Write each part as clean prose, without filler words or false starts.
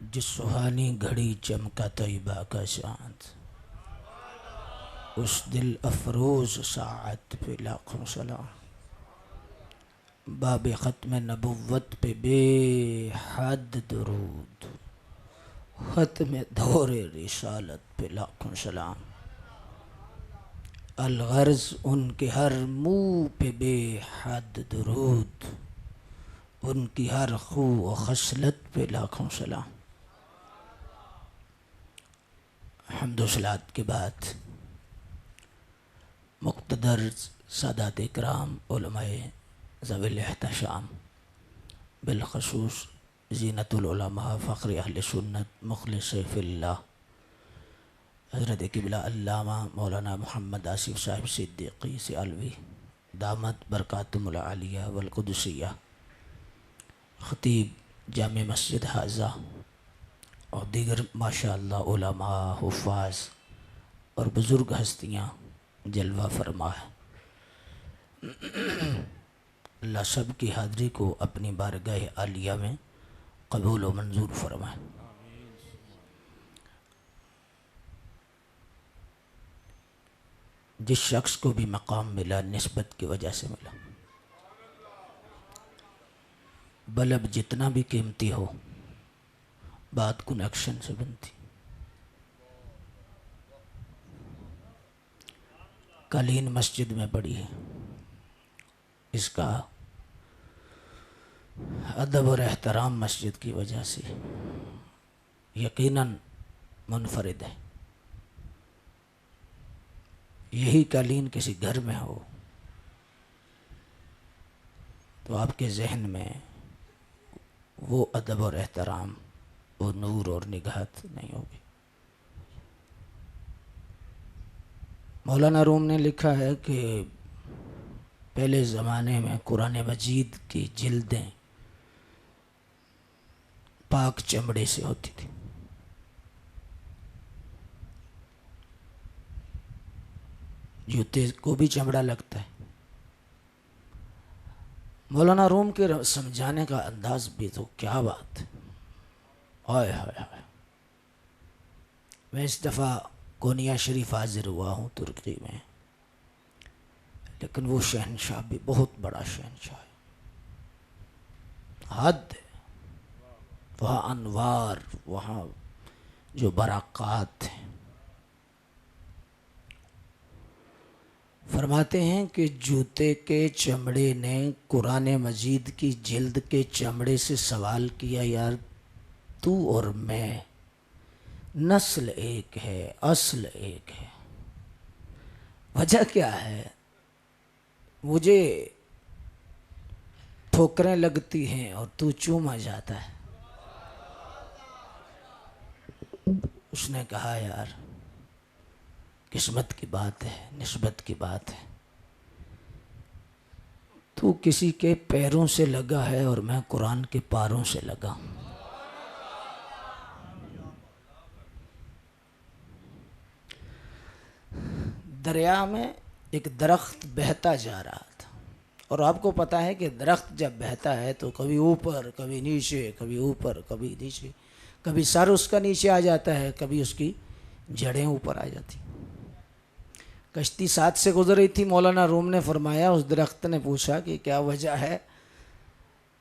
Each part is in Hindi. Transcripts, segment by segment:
जिस सुहानी घड़ी चमका तैयबा का चाँद, उस दिल अफरोज़ साअत पे लाखों सलाम। बाब ख़त्म नबुव्वत पे बेहद दुरूद, ख़त्म दौरे रिसालत पे लाखों सलाम। अलगर्ज़ उनके हर मुँह पे बेहद दुरूद, उनकी हर खू व खसलत पे लाखों सलाम। हम्दो सलात के बाद मुक़्तदर सादात इकराम उलमाए ज़वील एहतशाम, बिलख़ुसूस ज़ीनतुल उलमा फ़ख्र अहले सुन्नत मुख़लिस फ़िल्लाह हज़रत क़िबला अल्लामा मौलाना मोहम्मद आसिफ़ साहिब सिद्दीक़ी सियालवी दामत बरकातुहुल आलिया वल क़ुदसिया, ख़तीब जामे मस्जिद हाज़ा और दीगर माशाअल्लाह उलमा हुफ़ाज़ और बुज़ुर्ग हस्तियाँ जलवा फरमा है। अल्लाह सब की हाज़री को अपनी बारगाह आलिया में कबूल व मंजूर फरमाए। जिस शख्स को भी मकाम मिला निस्बत की वजह से मिला, बलब जितना भी कीमती हो बात कनेक्शन से बनती। कालीन मस्जिद में पड़ी है, इसका अदब और एहतराम मस्जिद की वजह से यकीनन मुनफरिद है। यही कालीन किसी घर में हो तो आपके जहन में वो अदब और एहतराम, वो नूर और निगाहत नहीं होगी। मौलाना रूम ने लिखा है कि पहले ज़माने में कुरान मजीद की जिल्दें पाक चमड़े से होती थी। जूते को भी चमड़ा लगता है। मौलाना रूम के समझाने का अंदाज भी तो क्या बात है। हाय हाय हाय। मैं इस दफ़ा कोनिया शरीफ हाजिर हुआ हूँ तुर्की में, लेकिन वो शहनशाह भी बहुत बड़ा शहनशाह है, हद है। वहाँ अनवार, वहाँ जो बरक़ात हैं। फरमाते हैं कि जूते के चमड़े ने कुरान मजीद की जिल्द के चमड़े से सवाल किया, यार तू और मैं नस्ल एक है, असल एक है, वजह क्या है? मुझे ठोकरें लगती हैं और तू चूमा जाता है। उसने कहा, यार किस्मत की बात है, निस्बत की बात है। तू किसी के पैरों से लगा है और मैं कुरान के पारों से लगा। दरिया में एक दरख्त बहता जा रहा था, और आपको पता है कि दरख्त जब बहता है तो कभी ऊपर कभी नीचे, कभी ऊपर कभी नीचे, कभी सर उसका नीचे आ जाता है, कभी उसकी जड़ें ऊपर आ जाती। कश्ती साथ से गुजर रही थी। मौलाना रूम ने फरमाया, उस दरख्त ने पूछा कि क्या वजह है,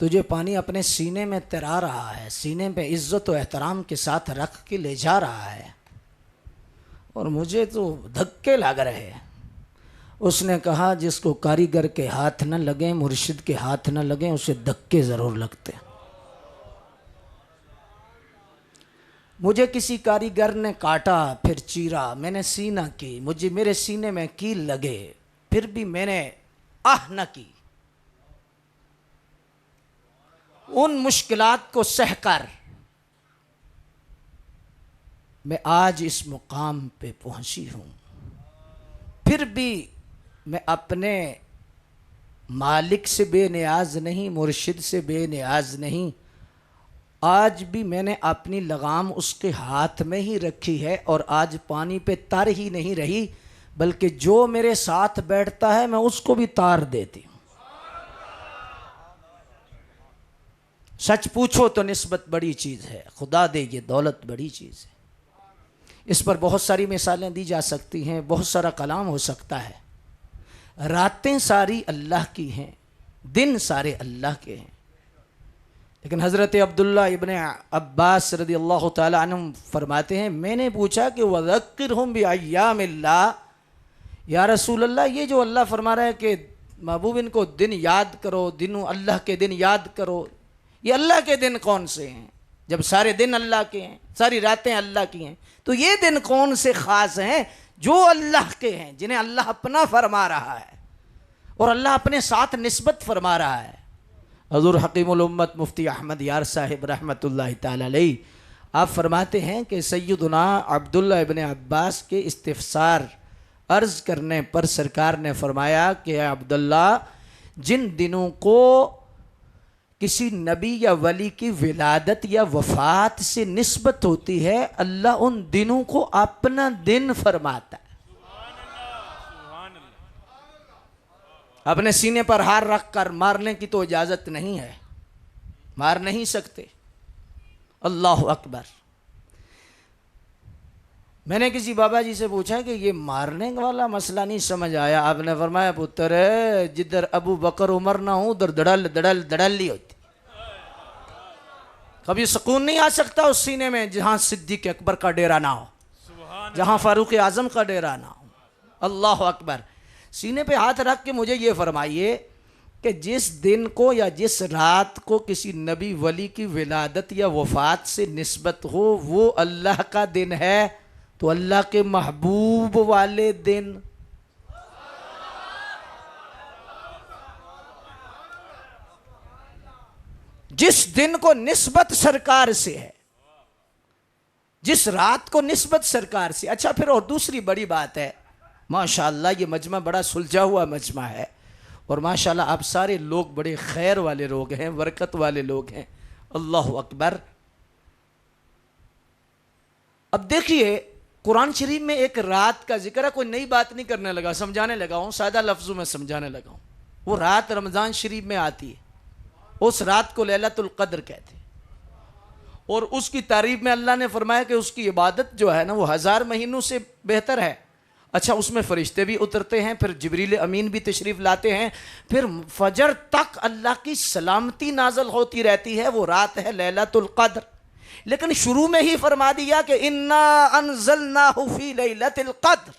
तुझे पानी अपने सीने में तैरा रहा है, सीने पे इज्जत और एहतराम के साथ रख के ले जा रहा है, और मुझे तो धक्के लग रहे हैं। उसने कहा, जिसको कारीगर के हाथ न लगे, मुर्शिद के हाथ न लगे, उसे धक्के ज़रूर लगते। मुझे किसी कारीगर ने काटा, फिर चीरा, मैंने सीना की, मुझे मेरे सीने में कील लगे, फिर भी मैंने आह न की। उन मुश्किलात को सहकर मैं आज इस मुकाम पे पहुंची हूं। फिर भी मैं अपने मालिक से बेनियाज नहीं, मुर्शिद से बेनियाज नहीं। आज भी मैंने अपनी लगाम उसके हाथ में ही रखी है, और आज पानी पे तार ही नहीं रही, बल्कि जो मेरे साथ बैठता है मैं उसको भी तार देती हूँ। सच पूछो तो निस्बत बड़ी चीज़ है, खुदा दे ये दौलत बड़ी चीज़ है। इस पर बहुत सारी मिसालें दी जा सकती हैं, बहुत सारा कलाम हो सकता है। रातें सारी अल्लाह की हैं, दिन सारे अल्लाह के हैं। लेकिन हज़रत अब्दुल्ला इब्न अब्बास रज़ी अल्लाह ताला अन्हुम फरमाते हैं, मैंने पूछा कि वज़क्किरहुम बिअय्यामिल्लाह, या रसूल अल्लाह, ये जो अल्लाह फरमा रहा है कि महबूब इनको दिन याद करो, दिन अल्लाह के दिन याद करो, ये अल्लाह के दिन कौन से हैं? जब सारे दिन अल्लाह के हैं, सारी रातें अल्लाह की हैं, तो ये दिन कौन से ख़ास हैं जो अल्लाह के हैं, जिन्हें अल्लाह अपना फरमा रहा है और अल्लाह अपने साथ निस्बत फरमा रहा है। हज़ूर हकीमुल उम्मत मुफ्ती अहमद यार साहिब रहमतुल्लाहि ताला अलैह आप फरमाते हैं कि सैयदुना अब्दुल्ला इब्न अब्बास के इस्तिफ़सार अर्ज़ करने पर सरकार ने फरमाया कि अब्दुल्ला, जिन दिनों को किसी नबी या वली की विलादत या वफ़ात से निस्बत होती है, अल्लाह उन दिनों को अपना दिन फरमाता है। अपने सीने पर हार रख कर मारने की तो इजाज़त नहीं है, मार नहीं सकते। अल्लाह अकबर। मैंने किसी बाबा जी से पूछा कि ये मारने वाला मसला नहीं समझ आया। आपने फरमाया, पुत्र जिधर अबू बकर उमर ना हो उधर धड़ल धड़ल धड़ल्ली होती। कभी सुकून नहीं आ सकता उस सीने में जहां सिद्दीक अकबर का डेरा ना हो, जहां फारूक आजम का डेरा ना हो। अल्लाह अकबर। सीने पे हाथ रख के मुझे ये फरमाइए कि जिस दिन को या जिस रात को किसी नबी वली की विलादत या वफ़ात से निस्बत हो वो अल्लाह का दिन है, तो अल्लाह के महबूब वाले दिन, जिस दिन को निस्बत सरकार से है, जिस रात को निस्बत सरकार से। अच्छा, फिर और दूसरी बड़ी बात है, माशाअल्लाह ये मजमा बड़ा सुलझा हुआ मजमा है और माशाअल्लाह आप सारे लोग बड़े खैर वाले लोग हैं, बरकत वाले लोग हैं। अल्लाह अकबर। अब देखिए, कुरान शरीफ में एक रात का जिक्र है। कोई नई बात नहीं करने लगा, समझाने लगा हूँ, सादा लफ्ज़ों में समझाने लगा हूँ। वो रात रमज़ान शरीफ में आती है, उस रात को लैलतुल क़द्र कहते हैं और उसकी तारीफ में अल्लाह ने फरमाया कि उसकी इबादत जो है ना वो 1000 महीनों से बेहतर है। अच्छा, उसमें फरिश्ते भी उतरते हैं, फिर जिब्रील अमीन भी तशरीफ़ लाते हैं, फिर फजर तक अल्लाह की सलामती नाजल होती रहती है। वो रात है लैलतुल क़द्र। लेकिन शुरू में ही फरमा दिया कि इन्ना अनज़लनाहु फ़ी लैलतिल क़द्र।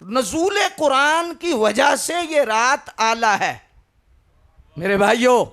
नज़ूल कुरान की वजह से ये रात आला है मेरे भाइयों।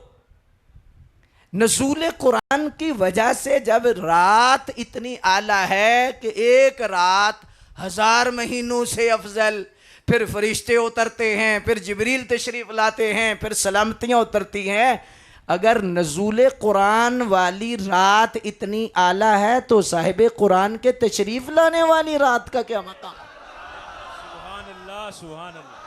नज़ूल कुरान की वजह से जब रात इतनी आला है कि एक रात 1000 महीनों से अफजल, फिर फरिश्ते उतरते हैं, फिर जिब्रील तशरीफ़ लाते हैं, फिर सलामतियाँ उतरती हैं। अगर नज़ूल कुरान वाली रात इतनी आला है तो साहिब कुरान के तशरीफ़ लाने वाली रात का क्या मकाम। सुभान अल्लाह, सुभान अल्लाह।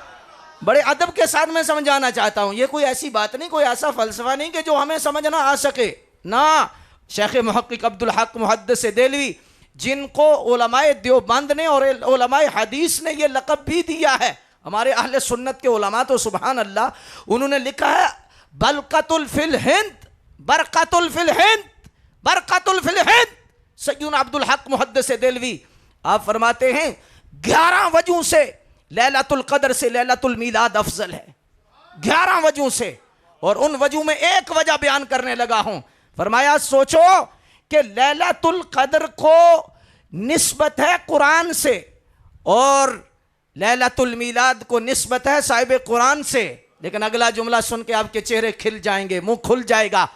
बड़े अदब के साथ मैं समझाना चाहता हूँ, ये कोई ऐसी बात नहीं, कोई ऐसा फ़लसफ़ा नहीं कि जो हमें समझ ना आ सके ना। शेख मुहक्किक अब्दुल हक मुहद्दिस देलवी, जिनको उलमाए देवबंद ने और उलमाए हदीस ने ये लक़ब भी दिया है, हमारे अहले सुन्नत के उलमा तो सुभान अल्लाह, उन्होंने लिखा है बलकतुल फिल हिंद, बरकतुल फिल हिंद, बरकतुल फिल हिंद। सैयदना अब्दुल हक मुहद्दिस देलवी आप फरमाते हैं 11 वजहों से लैलतुल क़द्र से लैलतुल मीलाद अफजल है, 11 वजहों से। और उन वजहों में एक वजह बयान करने लगा हूं। फरमाया, सोचो कि लैलतुल क़द्र को निस्बत है कुरान से और लैलतुल मीलाद को निस्बत है साहिब कुरान से। लेकिन अगला जुमला सुन के आपके चेहरे खिल जाएंगे, मुंह खुल जाएगा।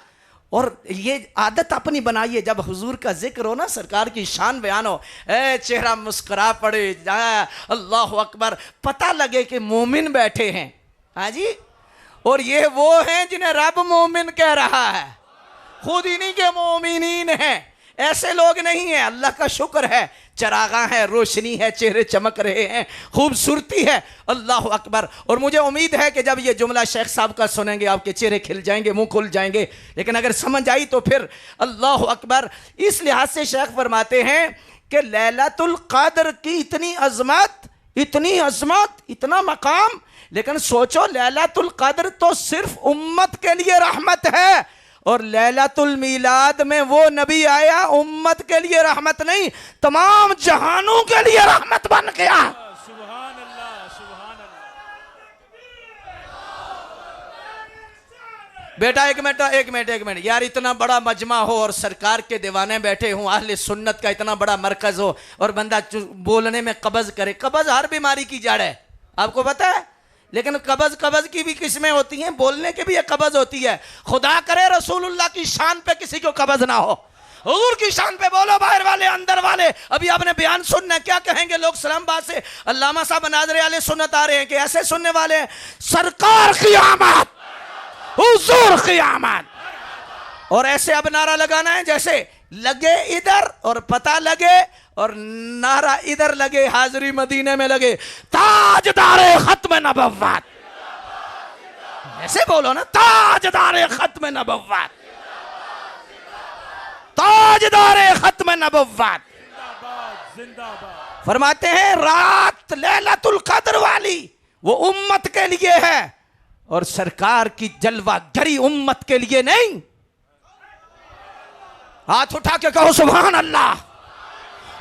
और ये आदत अपनी बनाइए, जब हुजूर का जिक्र हो ना, सरकार की शान बयान हो, चेहरा मुस्कुरा पड़े, अल्लाह अकबर, पता लगे कि मोमिन बैठे हैं। हाँ जी, और ये वो हैं जिन्हें रब मोमिन कह रहा है, खुद इन्हीं के मोमिनीन हैं। ऐसे लोग नहीं हैं। अल्लाह का शुक्र है, चरागा है, रोशनी है, चेहरे चमक रहे हैं, खूबसूरती है। अल्लाह अकबर। और मुझे उम्मीद है कि जब ये जुमला शेख साहब का सुनेंगे आपके चेहरे खिल जाएंगे, मुंह खुल जाएंगे। लेकिन अगर समझ आई तो फिर अल्लाह अकबर। इस लिहाज से शेख फरमाते हैं कि लैलतुल क़द्र की इतनी अजमत, इतनी अजमत, इतना मकाम। लेकिन सोचो, लैलतुल क़द्र तो सिर्फ उम्मत के लिए रहमत है और लैलतुल मीलाद में वो नबी आया उम्मत के लिए रहमत नहीं, तमाम जहानों के लिए रहमत बन गया। सुभान अल्लाह, सुभान अल्लाह। बेटा एक मिनट यार, इतना बड़ा मजमा हो और सरकार के दीवाने बैठे हों, अहले सुन्नत का इतना बड़ा मरकज हो और बंदा बोलने में कब्ज करे। कब्ज हर बीमारी की जड़ है, आपको पता है। लेकिन कब्ज की भी किस्में होती हैं, बोलने की भी एक कब्ज होती है। खुदा करे रसूलुल्लाह की शान पे किसी को कब्ज ना हो। हुजूर की शान पे बोलो, बाहर वाले अंदर वाले। अभी आपने बयान सुनना, क्या कहेंगे लोग सलामबाद से। अल्लामा साहब नाज़रे आले सुन्नत आ रहे हैं कि ऐसे सुनने वाले हैं, सरकार क़यामत, हुजूर क़यामत। और ऐसे अब नारा लगाना है जैसे लगे इधर और पता लगे और नारा इधर लगे, हाजिरी मदीने में लगे, ताजदारे खत्म नबव्वत। ऐसे बोलो ना, ताजदारे खत्म नबव्वत, ताजदारे खत्म नबव्वत। जिंदाबाद, जिंदाबाद। फरमाते हैं रात लैलतुल कद्र वाली वो उम्मत के लिए है और सरकार की जलवागरी उम्मत के लिए नहीं। हाथ उठा के कहो सुभान अल्लाह।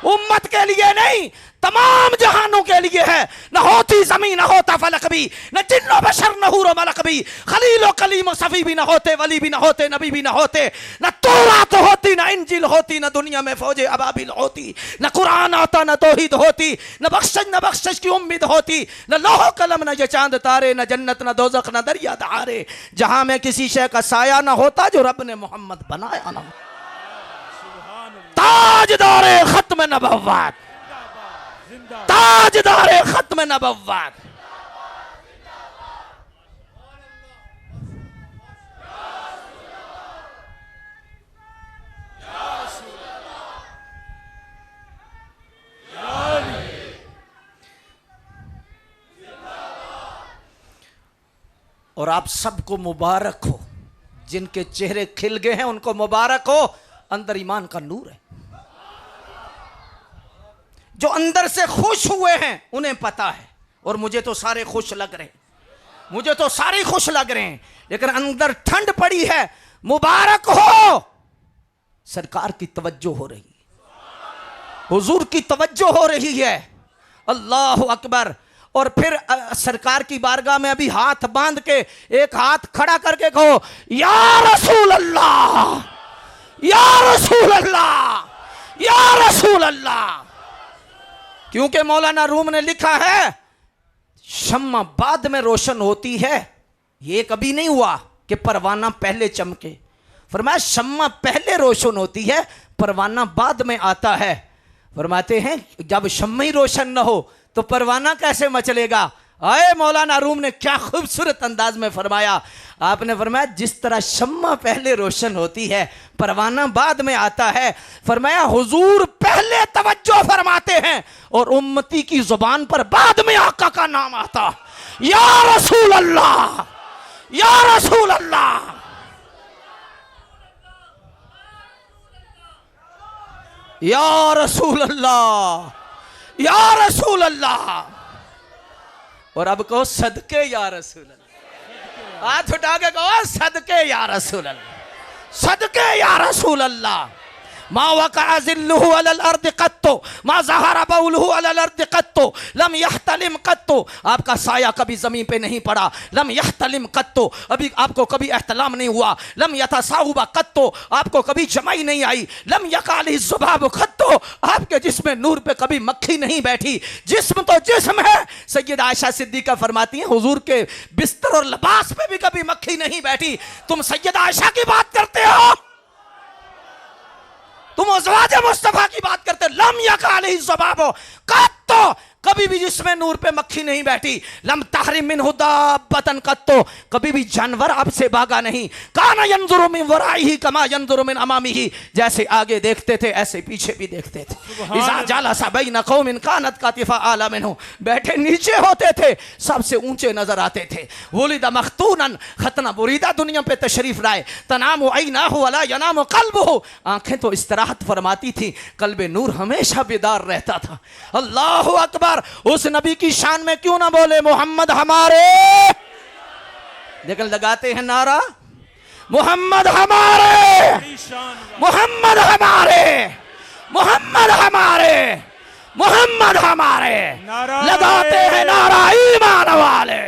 उम्मत के लिए नहीं, तमाम जहानों के लिए है। न होती जमीन, न होता फलक भी, न जिन्नो बशर, न हूरो मलक भी, खलीलो कलीमो सफी भी न होते, वली भी न होते, नबी भी न होते, न तौरात होती, न इंजिल होती, न दुनिया में फौजे अबाबिल होती, न कुरान आता, न तौहीद होती, न बख्शिश की उम्मीद होती, न लोहो कलम, न ये चांद तारे, न जन्नत, न दोजख, न दरिया दहारे, जहां में किसी शय का साया न होता जो रब ने मोहम्मद बनाया ना। ताजदारे खत्म नबव्वत, ताजदारे खत्म नबव्वत। और आप सबको मुबारक हो, जिनके चेहरे खिल गए हैं उनको मुबारक हो, अंदर ईमान का नूर है। जो अंदर से खुश हुए हैं उन्हें पता है, और मुझे तो सारे खुश लग रहे हैं, मुझे तो सारे खुश लग रहे हैं, लेकिन अंदर ठंड पड़ी है। मुबारक हो, सरकार की तवज्जो हो रही है, हुजूर की तवज्जो हो रही है। अल्लाह अकबर। और फिर सरकार की बारगाह में अभी हाथ बांध के, एक हाथ खड़ा करके कहो या रसूल अल्लाह, या रसूल अल्लाह, या रसूल अल्लाह। क्योंकि मौलाना रूम ने लिखा है शम्मा बाद में रोशन होती है, ये कभी नहीं हुआ कि परवाना पहले चमके। फरमाया शम्मा पहले रोशन होती है, परवाना बाद में आता है। फरमाते हैं जब शम्मा ही रोशन न हो तो परवाना कैसे मचलेगा। आए मौलाना रूम ने क्या खूबसूरत अंदाज में फरमाया। आपने फरमाया जिस तरह शम्मा पहले रोशन होती है, परवाना बाद में आता है। फरमाया हुजूर पहले तवज्जो फरमाते हैं और उम्मती की जुबान पर बाद में आका का नाम आता, या रसूल अल्लाह, या रसूल अल्लाह। या रसूल अल्लाह, या रसूल अल्लाह। और अब कहो सदके या रसूल अल्लाह। हाथ उठा के कहो सदके या रसूल अल्लाह, सदके या रसूल अल्लाह। मा वक़अ ज़िल्लुहु अलल अर्द क़त्तो, मा ज़हरा बौलुहु अलल अर्द क़त्तो, लम यहतलिम क़त्तो। आपका साया कभी ज़मीन पे नहीं पड़ा। लम यहतलिम क़त्तो, अभी आपको कभी एहतलाम नहीं हुआ। लम यतसाउबा क़त्तो, आपको कभी जमाई नहीं आई। लम यकालि ज़ुबाब क़त्तो, आपके जिस्म नूर पे कभी मक्खी नहीं बैठी। जिस्म तो जिस्म है। सैयदा आयशा सिद्दीक़ा फरमाती हैं हुजूर के बिस्तर और लिबास पे भी कभी मक्खी नहीं बैठी। तुम सैयदा आयशा की बात करते हो, तुम अज़वाज मुस्तफा की बात करते। लम यकालि ज़ुबाब क़त्तो, कभी भी जिसमें नूर पे मक्खी नहीं बैठी। लम तहरिम मिन्हु दाब्बतन क़त्तो, कभी भी जानवर आपसे भागा नहीं। काना यंजुरु मिन वराइही कमा यंजुरु मिन अमामिही, जैसे आगे देखते थे ऐसे पीछे भी देखते थे। इज़ा जलसा बैन कौमिन कानत कातिफा आला मिन्हु, बैठे नीचे होते थे सबसे ऊंचे नजर आते थे। वुलिदा मख्तूनन, खतना बुरीदा दुनिया पे तशरीफ लाए। तनामु ऐनाहु वला यनामु क़ल्बुहु, आंखें तो इस्तराहत फरमाती थी, कल्बे नूर हमेशा बेदार रहता था। अल्लाहु अकबर। उस नबी की शान में क्यों ना बोले मोहम्मद हमारे, लेकिन लगाते हैं नारा मोहम्मद हमारे, ईशान मोहम्मद हमारे, मोहम्मद हमारे, मोहम्मद हमारे। नारा लगाते हैं नारा ईमान वाले।